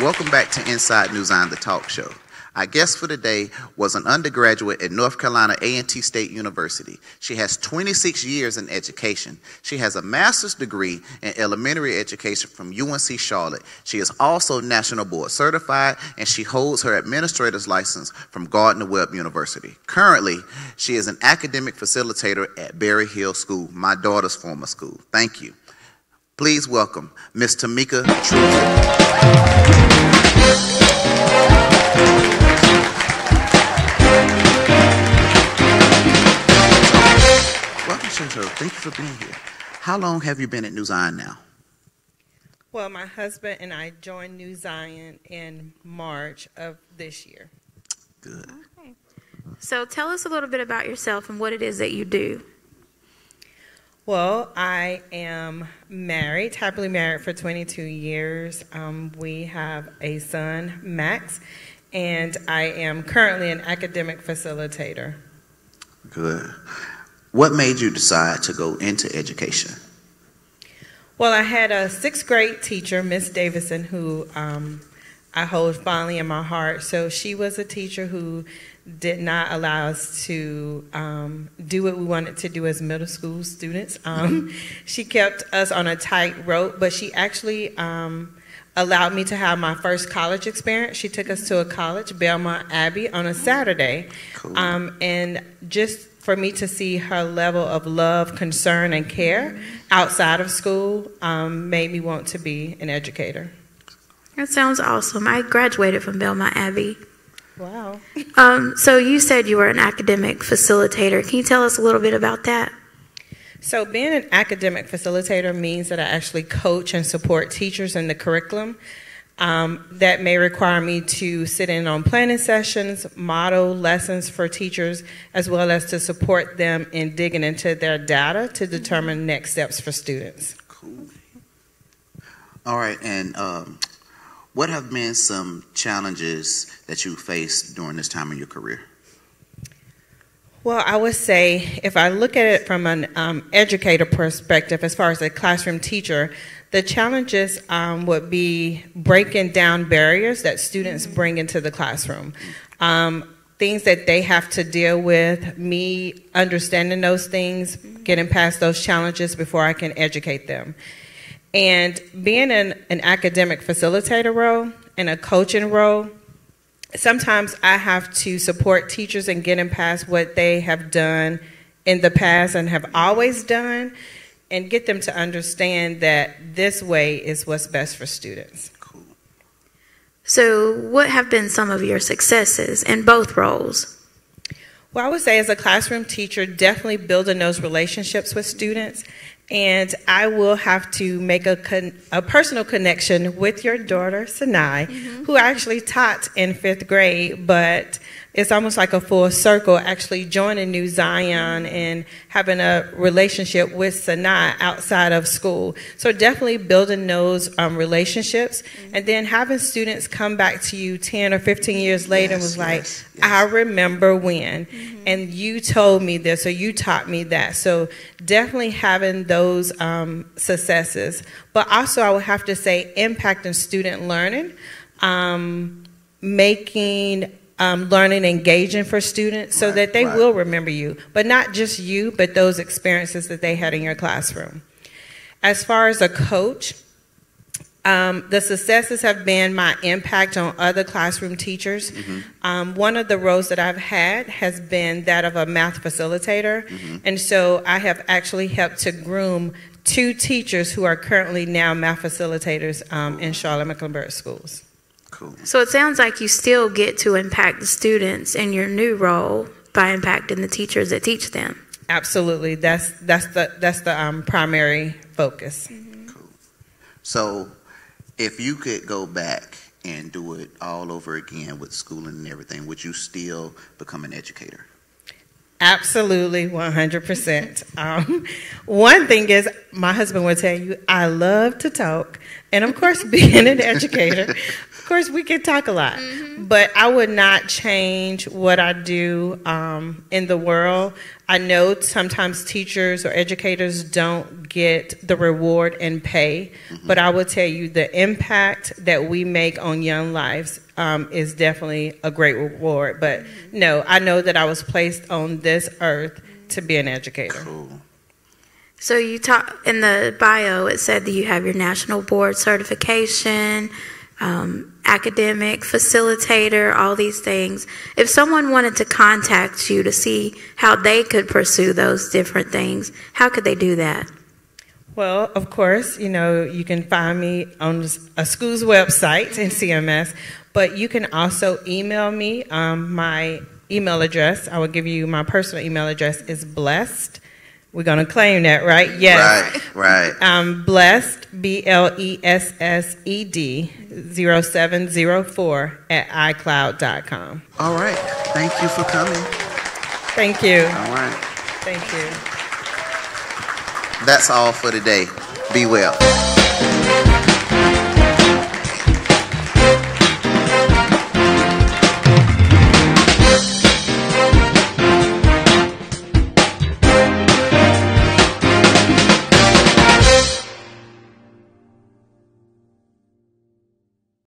Welcome back to Inside New Zion, the talk show. Our guest for today was an undergraduate at North Carolina A&T State University. She has 26 years in education. She has a master's degree in elementary education from UNC Charlotte. She is also National Board certified, and she holds her administrator's license from Gardner-Webb University. Currently, she is an academic facilitator at Berry Hill School, my daughter's former school. Thank you. Please welcome Ms. Tameka Truesdale. Welcome, Chantel. Thank you for being here. How long have you been at New Zion now? Well, my husband and I joined New Zion in March of this year. Good. Okay. So tell us a little bit about yourself and what it is that you do. Well, I am married, happily married for 22 years. We have a son, Max, and I am currently an academic facilitator. Good. What made you decide to go into education? Well, I had a sixth grade teacher, Miss Davison, who I hold fondly in my heart. So she was a teacher who did not allow us to do what we wanted to do as middle school students. She kept us on a tight rope, but she actually allowed me to have my first college experience. She took us to a college, Belmont Abbey, on a Saturday. Cool. And just for me to see her level of love, concern, and care outside of school made me want to be an educator. That sounds awesome. I graduated from Belmont Abbey. Wow. So you said you were an academic facilitator. Can you tell us a little bit about that? So being an academic facilitator means that I actually coach and support teachers in the curriculum. That may require me to sit in on planning sessions, model lessons for teachers, as well as to support them in digging into their data to determine next steps for students. Cool. All right, and what have been some challenges that you faced during this time in your career? Well, I would say if I look at it from an educator perspective, as far as a classroom teacher, the challenges would be breaking down barriers that students bring into the classroom. Things that they have to deal with, me understanding those things, getting past those challenges before I can educate them. And being in an academic facilitator role and a coaching role, sometimes I have to support teachers in getting past what they have done in the past and have always done, and get them to understand that this way is what's best for students. Cool. So what have been some of your successes in both roles? Well, I would say as a classroom teacher, definitely building those relationships with students. And I will have to make a personal connection with your daughter, Sinai, who actually taught in 5th grade, but it's almost like a full circle, actually joining New Zion and having a relationship with Sinai outside of school. So definitely building those relationships, and then having students come back to you 10 or 15 years later and was like, I remember when, and you told me this or you taught me that. So definitely having those successes. But also I would have to say impacting student learning, making learning engaging for students so that they will remember you, but not just you, but those experiences that they had in your classroom. As far as a coach, the successes have been my impact on other classroom teachers. One of the roles that I've had has been that of a math facilitator, and so I have actually helped to groom 2 teachers who are currently now math facilitators in Charlotte-Mecklenburg schools. Cool. So it sounds like you still get to impact the students in your new role by impacting the teachers that teach them. Absolutely, that's the primary focus. Cool. So, if you could go back and do it all over again with schooling and everything, would you still become an educator? Absolutely, 100%. One thing is, my husband will tell you, I love to talk. And of course, being an educator, of course, we can talk a lot. But I would not change what I do in the world. I know sometimes teachers or educators don't get the reward and pay, but I will tell you the impact that we make on young lives is definitely a great reward. But no, I know that I was placed on this earth to be an educator. Cool. So you talk in the bio, it said that you have your national board certification, academic facilitator, all these things. If someone wanted to contact you to see how they could pursue those different things, how could they do that? Well, of course, you can find me on a school's website in CMS, but you can also email me. My email address, I will give you my personal email address, is blessed. We're going to claim that, right? Yes. Right. Blessed, BLESSED 0704 at iCloud.com. All right. Thank you for coming. Thank you. All right. Thank you. That's all for today. Be well.